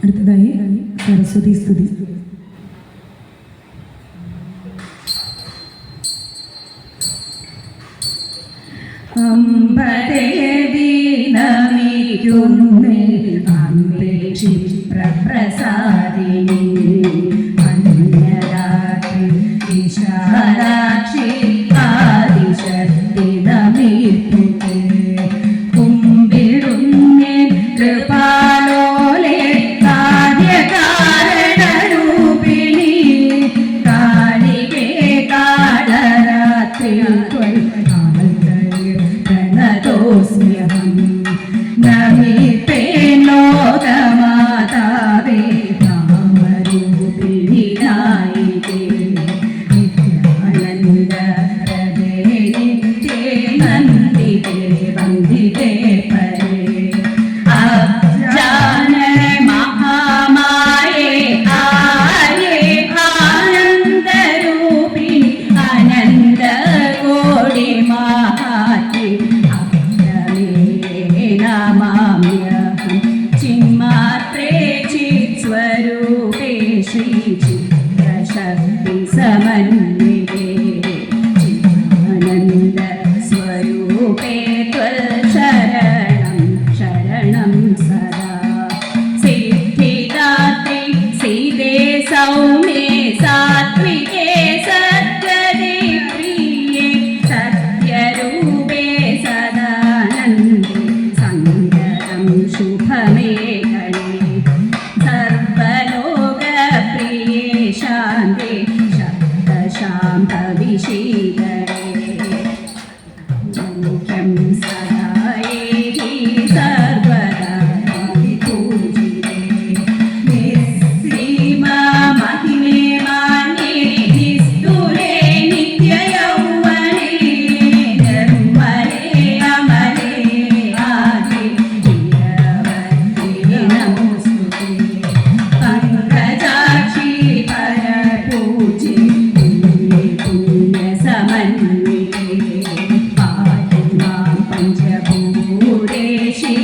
അടുത്തതായി സരസ്വതി സ്തുതി. അമ്പദേവീനമിക്കുന്നേ അമ്പേ ക്ഷിപ്രപ്രസാദിനി അന്യരാത്രി വിശാലാക്ഷി ആദിശക്തി നമിപ്പുതേ കുമ്പിടുന്നേ കൃപാലോലേ കാര്യകാരണരൂപിണി കാളികേ കാളരാത്രി പ്രണതോസ്മ്യഹം നമിത്തേ ലോകമാതാവേ നാമരൂപിണി നായികേ നിത്യാനന്ദപ്രദേ നിത്യേ നന്ദിതേ വന്ദിതേ പരേ അബ്ജാനേ മഹാമായേ ആര്യേ ആനന്ദരൂപിണി അനന്തകോടി മഹാത്മ്യേ നമാമ്യഹം ചിന്മാത്രേ ചിത്സ്വരൂപേ ശ്രീചിത്രശക്തി സമന്വിതേ ചിദാനന്ദ സ്വരൂപേ ത്വൽശരണം ശരണം സദാ സിദ്ധിദാത്രി സീതേ സൗമ്യേ സാത്വികേ സദ്ഗതേ പ്രിയേ സത്യരൂപേ സദാനന്ദേ സങ്കരം ശുഭമേ ഗണേ സർവലോകപ്രിയേ ശാന്തേ ശബ്ദശാന്തവിശീകരേ മുഖ്യം സദായേഹി സർവദാ പൂജിതേ നിസ്സീമാ മഹിമേ മാന്യേ നിസ്തുലേ നിത്യയൗവനേ നിർമ്മലേ അമലേ ആദി ധീരവതി നമോസ്തുതേ പങ്കജാക്ഷി പരപൂജി പുണ്യസമന്വിതേ പാതി മാം പഞ്ചഭൂതേശി